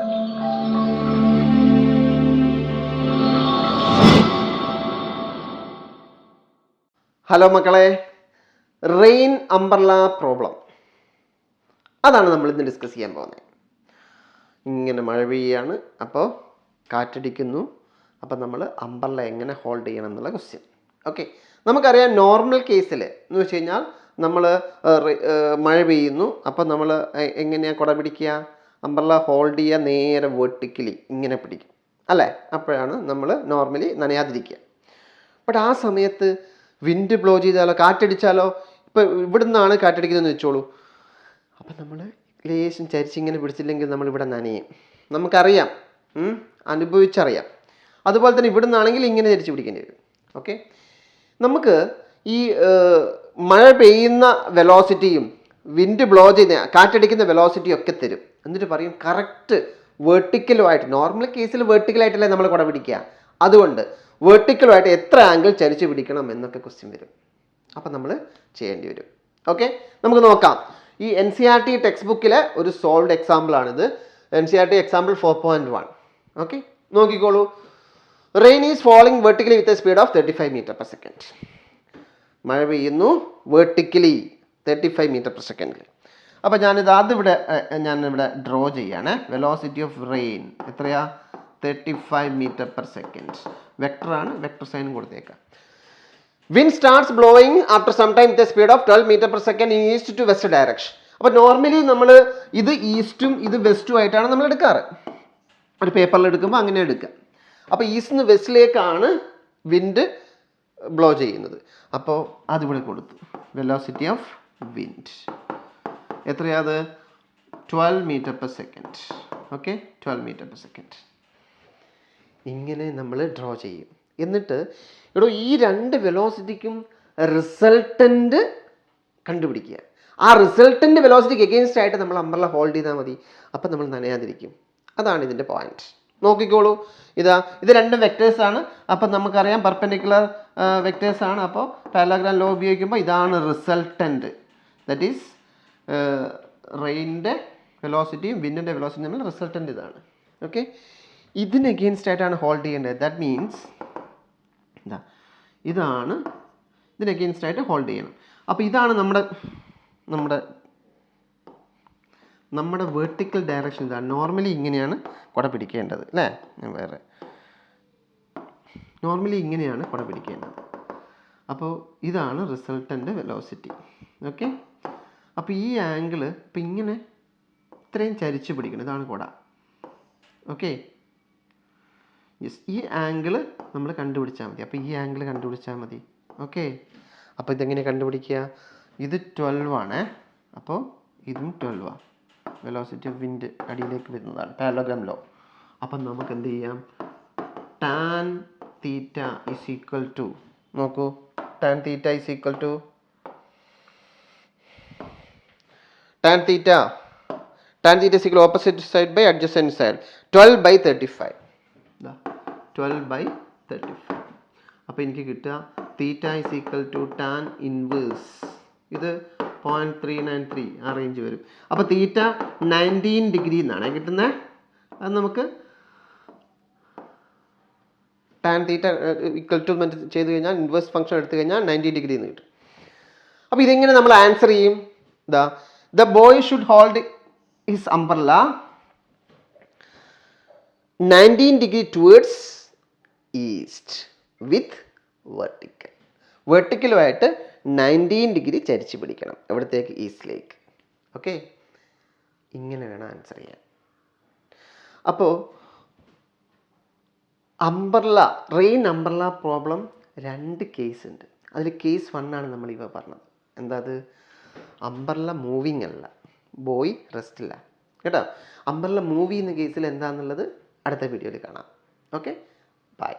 Hello മക്കളെ, rain umbrella problem അതാണ് നമ്മൾ ഇന്ന് ഡിസ്കസ് ചെയ്യാൻ പോകുന്നത്. ഇങ്ങനെ മഴ പെയ്യാണ്, അപ്പോൾ കാറ്റടിക്കുന്നു, അപ്പോൾ നമ്മൾ അംബ്രല്ല എങ്ങനെ ഹോൾഡ് ചെയ്യണം എന്നുള്ള ക്വസ്റ്റ്യൻ. ഓക്കെ, നമുക്കറിയാം നോർമൽ കേസിൽ എന്ന് വെച്ച് കഴിഞ്ഞാൽ നമ്മൾ മഴ പെയ്യുന്നു, അപ്പോൾ നമ്മൾ എങ്ങനെയാണ് കുട പിടിക്കുക? അംബ്രല്ല ഹോൾഡ് ചെയ്യുക, നേരെ വെർട്ടിക്കലി ഇങ്ങനെ പിടിക്കും അല്ലേ? അപ്പോഴാണ് നമ്മൾ നോർമലി നനയാതിരിക്കുക. ബട്ട് ആ സമയത്ത് വിൻഡ് ബ്ലോ ചെയ്താലോ, കാറ്റടിച്ചാലോ, ഇപ്പോൾ ഇവിടെ നിന്നാണ് കാറ്റടിക്കുന്നതെന്ന് വെച്ചോളൂ, അപ്പം നമ്മൾ ലേശം ചരിച്ചിങ്ങനെ പിടിച്ചില്ലെങ്കിൽ നമ്മളിവിടെ നനയും. നമുക്കറിയാം, അനുഭവിച്ചറിയാം. അതുപോലെ തന്നെ ഇവിടെ നിന്നാണെങ്കിൽ ഇങ്ങനെ ചരിച്ച് പിടിക്കേണ്ടി വരും. ഓക്കെ, നമുക്ക് ഈ മഴ പെയ്യുന്ന വെലോസിറ്റിയും വിൻഡ് ബ്ലോ ചെയ്യുന്ന കാറ്റടിക്കുന്ന വെലോസിറ്റിയും ഒക്കെ തരും. എന്നിട്ട് പറയും കറക്റ്റ് വെർട്ടിക്കലുമായിട്ട്, നോർമൽ കേസിൽ വെർട്ടിക്കലായിട്ടല്ലേ നമ്മൾ കുട പിടിക്കുക, അതുകൊണ്ട് വെർട്ടിക്കലുമായിട്ട് എത്ര ആംഗിൾ ചരിച്ച് പിടിക്കണം എന്നൊക്കെ ക്വസ്റ്റ്യൻ വരും. അപ്പം നമ്മൾ ചെയ്യേണ്ടി വരും. ഓക്കെ, നമുക്ക് നോക്കാം. ഈ NCERT ടെക്സ്റ്റ് ബുക്കിലെ ഒരു സോൾവ്ഡ് എക്സാമ്പിളാണിത്. NCERT example 4.1. ഓക്കെ, നോക്കിക്കോളൂ. Rain is falling vertically with a speed of 35 metre per second. മഴ പെയ്യുന്നു വെർട്ടിക്കലി 35 മീറ്റർ പെർ സെക്കൻഡിൽ. അപ്പോൾ ഞാനിവിടെ ഡ്രോ ചെയ്യാണ്. വെലോസിറ്റി ഓഫ് റെയിൻ എത്രയാ? 35 മീറ്റർ പെർ സെക്കൻഡ്. വെക്ടറാണ്, വെക്ടർ സൈനും കൊടുത്തേക്കാം. Wind starts blowing after some time with a speed of 12 metre per second in east to west direction. അപ്പോൾ നോർമലി നമ്മൾ ഇത് ഈസ്റ്റും ഇത് വെസ്റ്റും ആയിട്ടാണ് നമ്മൾ എടുക്കാറ്. ഒരു പേപ്പറിൽ എടുക്കുമ്പോൾ അങ്ങനെ എടുക്കുക. അപ്പോൾ ഈസ്റ്റ് നിന്ന് വെസ്റ്റിലേക്കാണ് വിൻഡ് ബ്ലോ ചെയ്യുന്നത്. അപ്പോൾ അതിവിടെ കൊടുത്തു. വെലോസിറ്റി ഓഫ് വിൻഡ് എത്രയാത്? 12 metre per second. Okay, 12 metre per second. ഇങ്ങനെ നമ്മൾ ഡ്രോ ചെയ്യും. എന്നിട്ട് ഈ രണ്ട് വെലോസിറ്റിക്കും റിസൾട്ടൻ്റ് കണ്ടുപിടിക്കുക. ആ റിസൾട്ടൻ്റ് വെലോസിറ്റിക്ക് എഗെയിൻസ്റ്റ് ആയിട്ട് നമ്മൾ അംബ്രല്ല ഹോൾഡ് ചെയ്താൽ മതി. അപ്പം നമ്മൾ നനയാതിരിക്കും. അതാണ് ഇതിൻ്റെ പോയിന്റ്. നോക്കിക്കോളൂ, ഇത് രണ്ടും വെക്ടേഴ്സാണ്. അപ്പം നമുക്കറിയാം പെർപെൻഡിക്കുലർ വെക്ടേഴ്സാണ്. അപ്പോൾ പാരലലോഗ്രാം ലോ ഉപയോഗിക്കുമ്പോൾ ഇതാണ് റിസൾട്ടൻ്റ്. ദറ്റ് ഈസ് റെയിനിൻ്റെ വെലോസിറ്റിയും വിൻഡിൻ്റെ വെലോസിറ്റിയും തമ്മിൽ റിസൾട്ടൻ്റ് ഇതാണ്. ഓക്കെ, ഇതിന് എഗെയിൻസ്റ്റ് ആയിട്ടാണ് ഹോൾഡ് ചെയ്യേണ്ടത്. ദാറ്റ് മീൻസ് ഇതാണ് ഇതിന് എഗെയിൻസ്റ്റ് ആയിട്ട് ഹോൾഡ് ചെയ്യണം. അപ്പോൾ ഇതാണ് നമ്മുടെ വെർട്ടിക്കൽ ഡയറക്ഷൻ. ഇതാണ് നോർമലി ഇങ്ങനെയാണ് കുട പിടിക്കേണ്ടത് അല്ലേ? നോർമലി ഇങ്ങനെയാണ് കുട പിടിക്കേണ്ടത്. അപ്പോൾ ഇതാണ് റിസൾട്ടൻ്റ് വെലോസിറ്റി. ഓക്കെ, അപ്പോൾ ഈ ആംഗിള് ഇപ്പം ഇങ്ങനെ ഇത്രയും ചരിച്ച് പിടിക്കണം. ഇതാണ് കുട. ഓക്കെ, യെസ്, ഈ ആംഗിള് നമ്മൾ കണ്ടുപിടിച്ചാൽ മതി. അപ്പോൾ ഈ ആംഗിൾ കണ്ടുപിടിച്ചാൽ മതി. ഓക്കെ, അപ്പോൾ ഇതെങ്ങനെ കണ്ടുപിടിക്കുക? ഇത് 12 ആണ്. അപ്പോൾ ഇതും 12 ആണ്. വെലോസിറ്റി ഓഫ് വിൻഡ് അടിയിലേക്ക് വരുന്നതാണ്, പാരലലോഗ്രാം ലോ. അപ്പം നമുക്ക് എന്ത് ചെയ്യാം? Tan theta is equal to, നോക്കൂ, tan theta is equal to tan theta is equal opposite side by adjacent side 12/35. 12/35. അപ്പോൾ എനിക്ക് കിട്ടുക theta is equal to tan inverse, ഇത് 0.393 ആ റേഞ്ച് വരും. അപ്പോൾ തീറ്റ 19 ഡിഗ്രി എന്നാണ് കിട്ടുന്നത്. അത് നമുക്ക് ടാൻ തീറ്റ ഈക്വൽ ടു ചെയ്ത് കഴിഞ്ഞാൽ ഇൻവേഴ്സ് ഫംഗ്ഷൻ എടുത്തു കഴിഞ്ഞാൽ 90 ഡിഗ്രി എന്ന് കിട്ടും. അപ്പോൾ ഇതെങ്ങനെ നമ്മൾ ആൻസർ ചെയ്യും? The boy should hold his umbrella 19 degree towards east with വെർട്ടിക്കലുമായിട്ട് 19 ഡിഗ്രി ചരിച്ച് പിടിക്കണം. എവിടത്തേക്ക്? ഈസ്റ്റിലേക്ക്. ഓക്കെ, ഇങ്ങനെ വേണം ആൻസർ ചെയ്യാൻ. അപ്പോൾ റെയിൻ അംബ്രല്ല പ്രോബ്ലം 2 കേസ് ഉണ്ട്. അതിൽ കേസ് 1 ആണ് നമ്മൾ ഇവ പറഞ്ഞത്. എന്താ അത്? അംബ്രല്ല മൂവിങ് അല്ല, ബോയ് റെസ്റ്റില്ല കേട്ടോ. അംബ്രല്ല മൂവ് ചെയ്യുന്ന കേസിൽ എന്താണെന്നുള്ളത് അടുത്ത വീഡിയോയിൽ കാണാം. Okay, by.